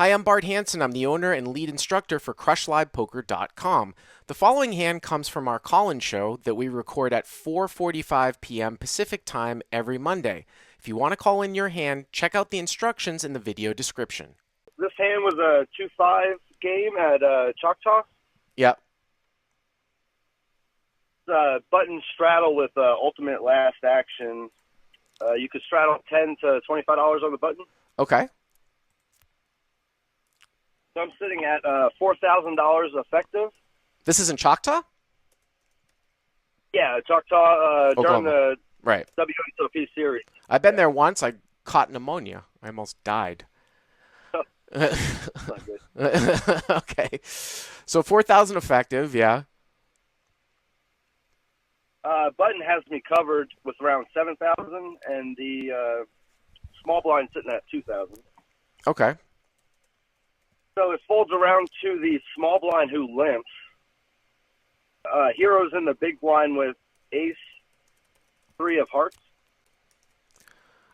Hi, I'm Bart Hanson. I'm the owner and lead instructor for CrushLivePoker.com. The following hand comes from our call-in show that we record at 4:45 p.m. Pacific Time every Monday. If you want to call in your hand, check out the instructions in the video description. This hand was a 2-5 game at Choctaw. Yep. Button straddle with ultimate last action. You could straddle $10 to $25 on the button. Okay. So I'm sitting at $4,000 effective. This is in Choctaw? Yeah, Choctaw during the right. WSOP series. I've been there once. I caught pneumonia. I almost died. That's not good. Okay. So 4,000 effective, yeah. Button has me covered with around 7,000, and the small blind sitting at 2,000. Okay. So it folds around to the small blind who limps. Heroes in the big blind with ace, 3 of hearts.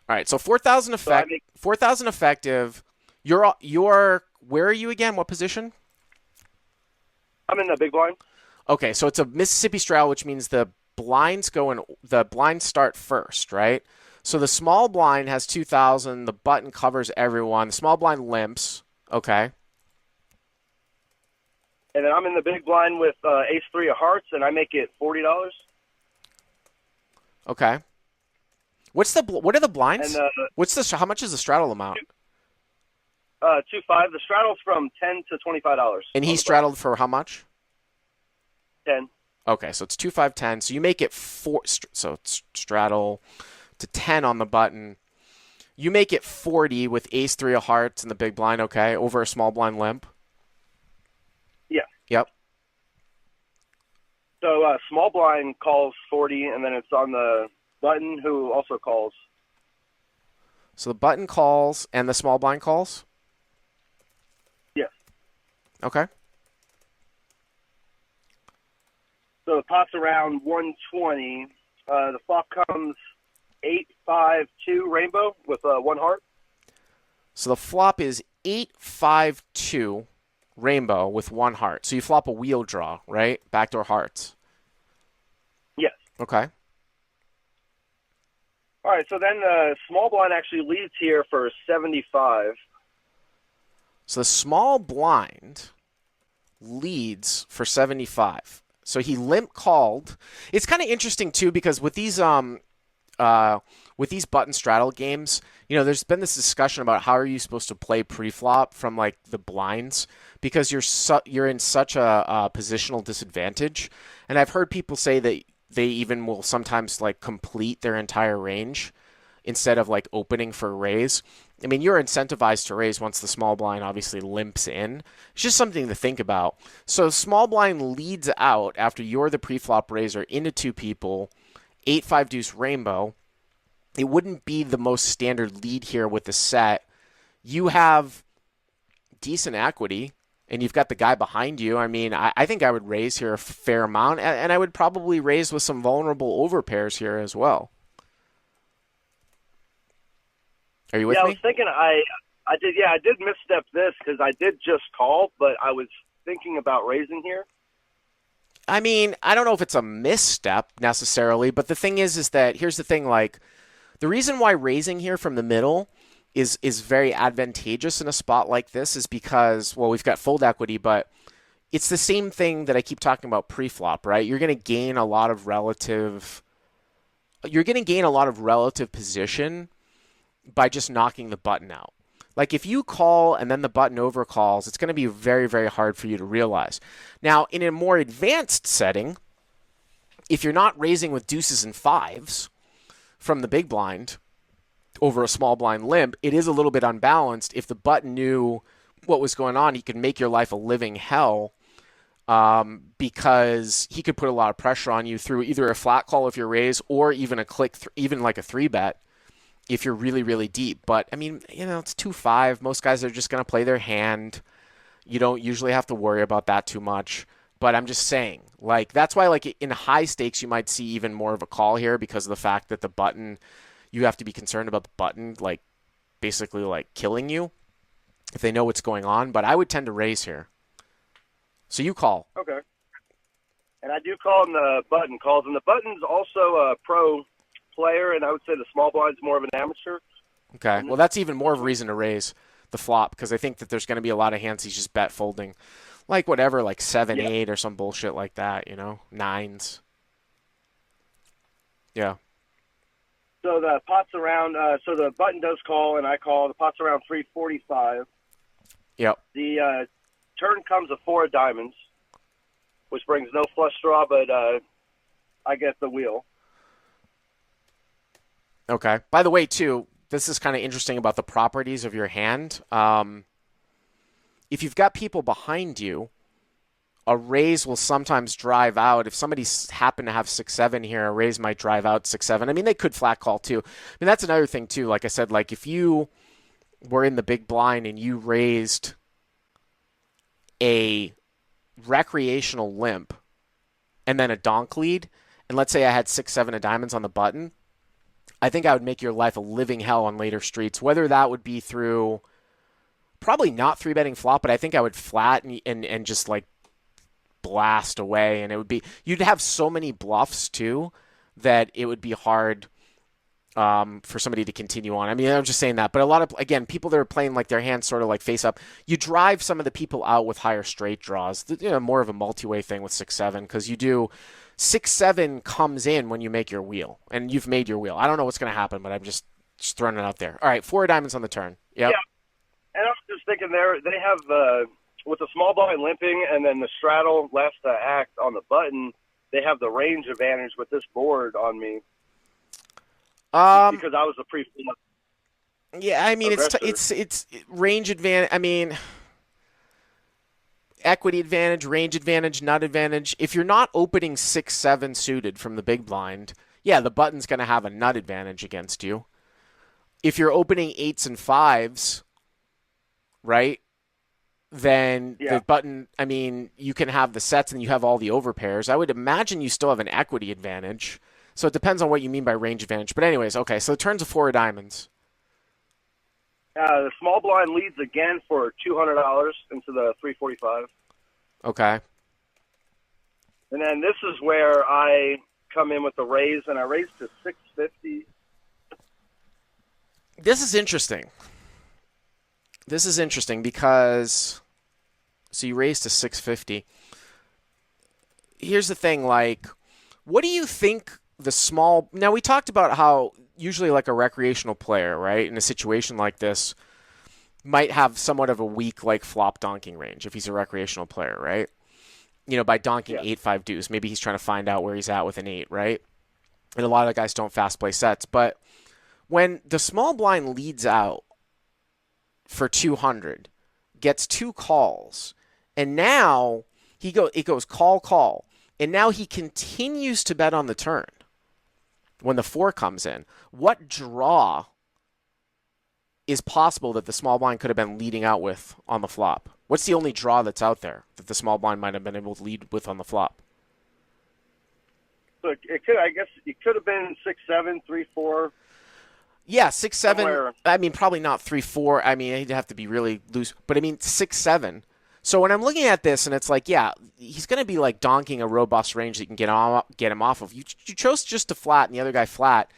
All right, so 4,000 effective. 4,000 effective. You're where are you again? What position? I'm in the big blind. Okay, so it's a Mississippi straddle, which means the blinds start first, right? So the small blind has 2,000. The button covers everyone. The small blind limps. Okay. And then I'm in the big blind with ace, 3 of hearts, and I make it $40. Okay. What are the blinds? And, how much is the straddle amount? 2-5. The straddle's from $10 to $25. And he straddled for how much? 10. Okay, so it's 2, 5, 10. So you make it 4. So it's straddle to 10 on the button. You make it 40 with ace, 3 of hearts and the big blind. Okay, over a small blind limp. Yeah. Yep. So small blind calls 40, and then it's on the button who also calls. So the button calls and the small blind calls? Yes. Okay. So the pot's around 120. The flop comes 8-5-2 rainbow with 1 heart. So the flop is 8-5-2 rainbow with 1 heart. So you flop a wheel draw, right? Backdoor hearts. Yes. Okay. All right, so then the small blind actually leads here for 75. So the small blind leads for 75. So he limp called. It's kind of interesting too because with these button straddle games, there's been this discussion about how are you supposed to play pre-flop from like the blinds because you're in such a positional disadvantage. And I've heard people say that they even will sometimes like complete their entire range instead of like opening for a raise. I mean, you're incentivized to raise once the small blind obviously limps in. It's just something to think about. So small blind leads out after you're the pre-flop raiser into 2 people, 8-5 deuce rainbow. It wouldn't be the most standard lead here with the set. You have decent equity, and you've got the guy behind you. I mean, I think I would raise here a fair amount, and I would probably raise with some vulnerable overpairs here as well. Are you with me? Yeah, I was thinking I did misstep this because I did just call, but I was thinking about raising here. I mean, I don't know if it's a misstep necessarily, but the thing is that here's the thing, like the reason why raising here from the middle is very advantageous in a spot like this is because, well, we've got fold equity, but it's the same thing that I keep talking about pre-flop, right? You're going to gain a lot of relative position by just knocking the button out. Like if you call and then the button overcalls, it's going to be very, very hard for you to realize. Now, in a more advanced setting, if you're not raising with deuces and 5s from the big blind over a small blind limp, it is a little bit unbalanced. If the button knew what was going on, he could make your life a living hell because he could put a lot of pressure on you through either a flat call if you're raised or even a click, even like a 3-bet. If you're really, really deep. But, I mean, it's 2-5. Most guys are just going to play their hand. You don't usually have to worry about that too much. But I'm just saying, like, that's why, like, in high stakes, you might see even more of a call here because of the fact that the button, you have to be concerned about the button, like, basically, like, killing you. if they know what's going on. But I would tend to raise here. So you call. Okay. And I do call him the button calls, and the button's also a pro player, and I would say the small blind's more of an amateur. Okay. Well, that's even more of a reason to raise the flop because I think that there's going to be a lot of hands he's just bet folding. Like whatever, like 7, Yeah. 8 or some bullshit like that, nines. Yeah. So the pot's around. So the button does call, and I call. The pot's around 345. Yep. The turn comes a 4 of diamonds, which brings no flush draw, but I get the wheel. Okay. By the way, too, this is kind of interesting about the properties of your hand. If you've got people behind you, a raise will sometimes drive out. If somebody happened to have 6-7 here, a raise might drive out 6-7. I mean, they could flat call too. I mean, that's another thing too. Like I said, like if you were in the big blind and you raised a recreational limp and then a donk lead, and let's say I had 6-7 of diamonds on the button, I think I would make your life a living hell on later streets. Whether that would be through probably not 3-betting flop, but I think I would flat and just like blast away, and it would be you'd have so many bluffs too that it would be hard for somebody to continue on. I mean, I'm just saying that, but a lot of people that are playing like their hands sort of like face up, you drive some of the people out with higher straight draws. More of a multi-way thing with 6-7 because you do 6-7 comes in when you make your wheel, and you've made your wheel. I don't know what's going to happen, but I'm just throwing it out there. All right, 4 diamonds on the turn. Yep. Yeah, and I was just thinking they have with the small blind limping and then the straddle left to act on the button, they have the range advantage with this board on me. Because I was a pre-flop. Yeah, I mean it's range advantage. I mean equity advantage, range advantage, nut advantage. If you're not opening 6-7 suited from the big blind, yeah, the button's going to have a nut advantage against you. If you're opening 8s and 5s, right? Then the button, I mean, you can have the sets and you have all the overpairs. I would imagine you still have an equity advantage. So it depends on what you mean by range advantage. But anyways, okay, so the turn's a 4 of diamonds. The small blind leads again for $200 into the 345. Okay. And then this is where I come in with the raise, and I raise to 650. This is interesting. This is interesting because so you raise to 650. Here's the thing, like, what do you think the small... Now, we talked about how usually like a recreational player, right, in a situation like this, might have somewhat of a weak like flop donking range if he's a recreational player, right? By donking 8-5 deuce. Maybe he's trying to find out where he's at with an 8, right? And a lot of guys don't fast play sets. But when the small blind leads out for 200, gets 2 calls, and now it goes call, call, and now he continues to bet on the turn when the 4 comes in. What draw is possible that the small blind could have been leading out with on the flop? What's the only draw that's out there that the small blind might have been able to lead with on the flop? So I guess it could have been 6-7, 3-4. Yeah, 6-7. Somewhere. I mean, probably not 3-4. I mean, he'd have to be really loose. But I mean, 6-7. So when I'm looking at this, and it's like, yeah, he's going to be like donking a robust range that you can get him off of. You chose just to flat, and the other guy flat.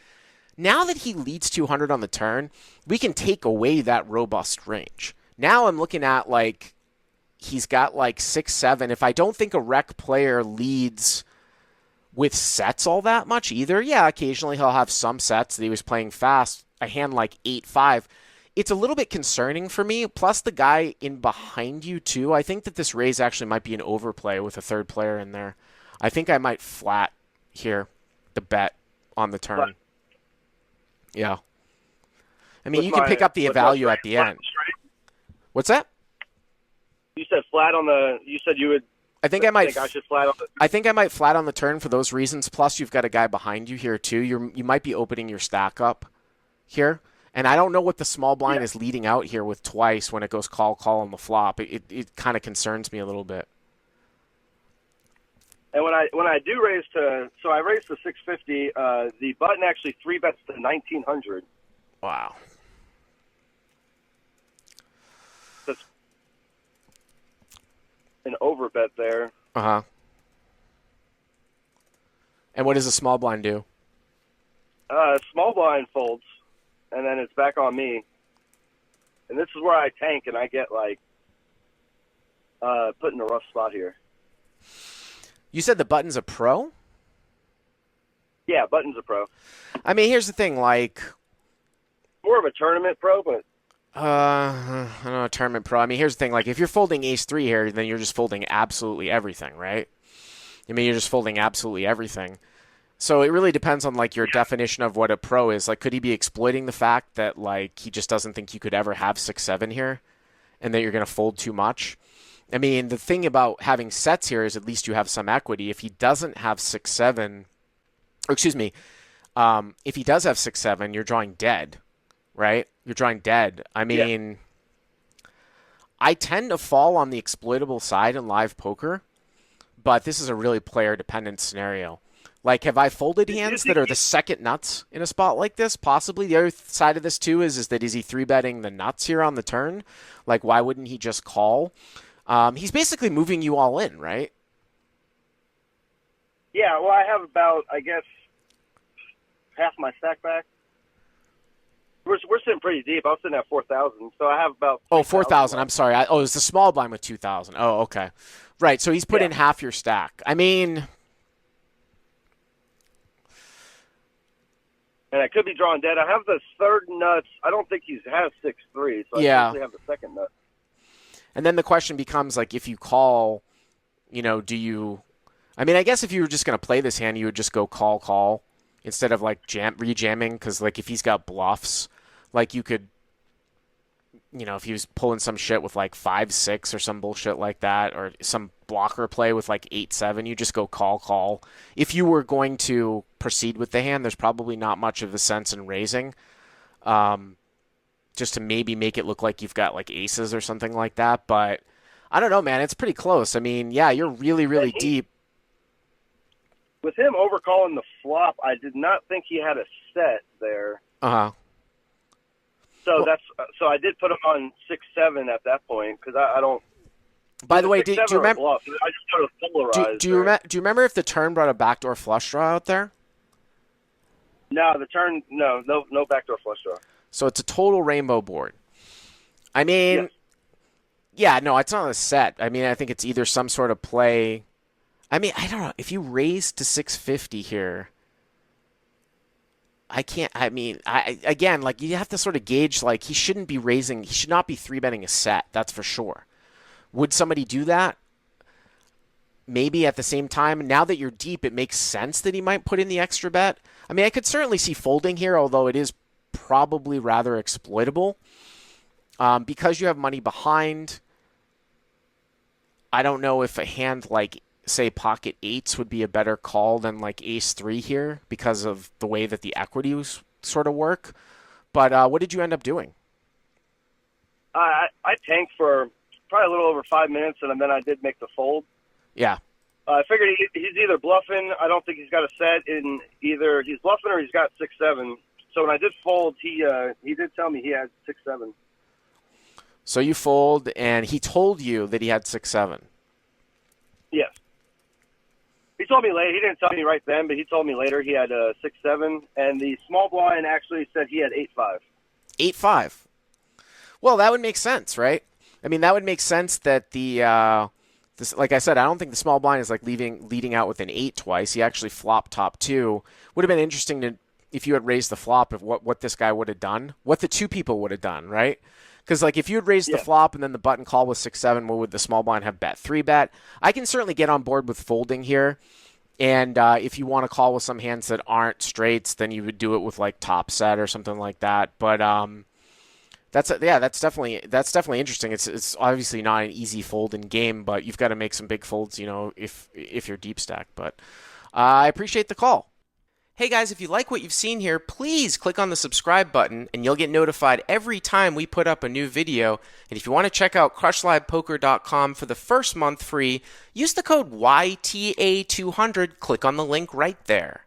Now that he leads 200 on the turn, we can take away that robust range. Now I'm looking at like he's got like 6-7. If I don't think a rec player leads with sets all that much either, yeah, occasionally he'll have some sets that he was playing fast, a hand like 8-5. It's a little bit concerning for me. Plus the guy in behind you too. I think that this raise actually might be an overplay with a third player in there. I think I might flat here the bet on the turn. Flat. Yeah. I mean, you can pick up the value at the end. What's that? You said flat on the. You said you would. I think I might. I should flat on the. I think I might flat on the turn for those reasons. Plus, you've got a guy behind you here too. You might be opening your stack up here, and I don't know what the small blind is leading out here with twice when it goes call on the flop. It kind of concerns me a little bit. And when I do raise to, so I raise to 650. The button actually 3-bets to 1900. Wow. overbet there. Uh-huh. And what does a small blind do? Small blind folds, and then it's back on me. And this is where I tank, and I get, like, put in a rough spot here. You said the button's a pro? Yeah, button's a pro. I mean, here's the thing, like... More of a tournament pro, but... I don't know, tournament pro. I mean, here's the thing, like, if you're folding ace-3 here, then you're just folding absolutely everything, right? I mean, you're just folding absolutely everything. So it really depends on, like, your definition of what a pro is. Like, could he be exploiting the fact that, like, he just doesn't think you could ever have 6-7 here and that you're going to fold too much? I mean, the thing about having sets here is at least you have some equity. If he doesn't have 6-7, or excuse me, if he does have 6-7, you're drawing dead, right? You're drawing dead. I mean, I tend to fall on the exploitable side in live poker, but this is a really player-dependent scenario. Like, have I folded hands that are the second nuts in a spot like this? Possibly. The other side of this, too, is that is he 3-betting the nuts here on the turn? Like, why wouldn't he just call? He's basically moving you all in, right? Yeah, well, I have about, I guess, half my stack back. We're sitting pretty deep. I was sitting at 4,000, so I have about... Oh, 4,000. I'm sorry. It was the small blind with 2,000. Oh, okay. Right, so he's put in half your stack. I mean... And I could be drawing dead. I have the third nuts. I don't think he has 6-3, so I actually have the second nut. And then the question becomes, like, if you call, you know, do you... I mean, I guess if you were just going to play this hand, you would just go call, instead of, like, rejamming, because, like, if he's got bluffs, like, you could, you know, if he was pulling some shit with, like, 5-6 or some bullshit like that, or some blocker play with, like, 8-7, you just go call. If you were going to proceed with the hand, there's probably not much of a sense in raising. Just to maybe make it look like you've got, like, aces or something like that. But I don't know, man. It's pretty close. I mean, yeah, you're really, really deep. With him overcalling the flop, I did not think he had a set there. Uh-huh. So so I did put him on 6-7 at that point, because I don't... By the way, do you remember... I just thought it was polarized. Do you remember if the turn brought a backdoor flush draw out there? No, the turn... No backdoor flush draw. So it's a total rainbow board. I mean, yeah, no, it's not a set. I mean, I think it's either some sort of play. I mean, I don't know. If you raise to 650 here, I can't. I mean, again, like, you have to sort of gauge, like, he shouldn't be raising. He should not be 3-betting a set. That's for sure. Would somebody do that? Maybe at the same time. Now that you're deep, it makes sense that he might put in the extra bet. I mean, I could certainly see folding here, although it is probably rather exploitable. Because you have money behind, I don't know if a hand like, say, pocket eights would be a better call than, like, ace-3 here because of the way that the equities sort of work. But what did you end up doing? I tanked for probably a little over 5 minutes, and then I did make the fold. Yeah. I figured he's either bluffing. I don't think he's got a set in either. He's bluffing or he's got 6-7. So when I did fold, he did tell me he had 6-7. So you fold, and he told you that he had 6-7. Yes. He told me later. He didn't tell me right then, but he told me later he had 6-7, and the small blind actually said he had 8-5. 8-5. Well, that would make sense, right? I mean, that would make sense that like I said, I don't think the small blind is like leading out with an 8 twice. He actually flopped top 2. Would have been interesting if you had raised the flop, of what this guy would have done, what the two people would have done, right? Because, like, if you had raised the flop and then the button call was 6-7, what would the small blind have bet? 3-bet. I can certainly get on board with folding here. And if you want to call with some hands that aren't straights, then you would do it with, like, top set or something like that. But that's definitely interesting. It's obviously not an easy fold in game, but you've got to make some big folds, you know, if you're deep stack. But I appreciate the call. Hey guys, if you like what you've seen here, please click on the subscribe button and you'll get notified every time we put up a new video. And if you want to check out crushlivepoker.com for the first month free, use the code YTA200. Click on the link right there.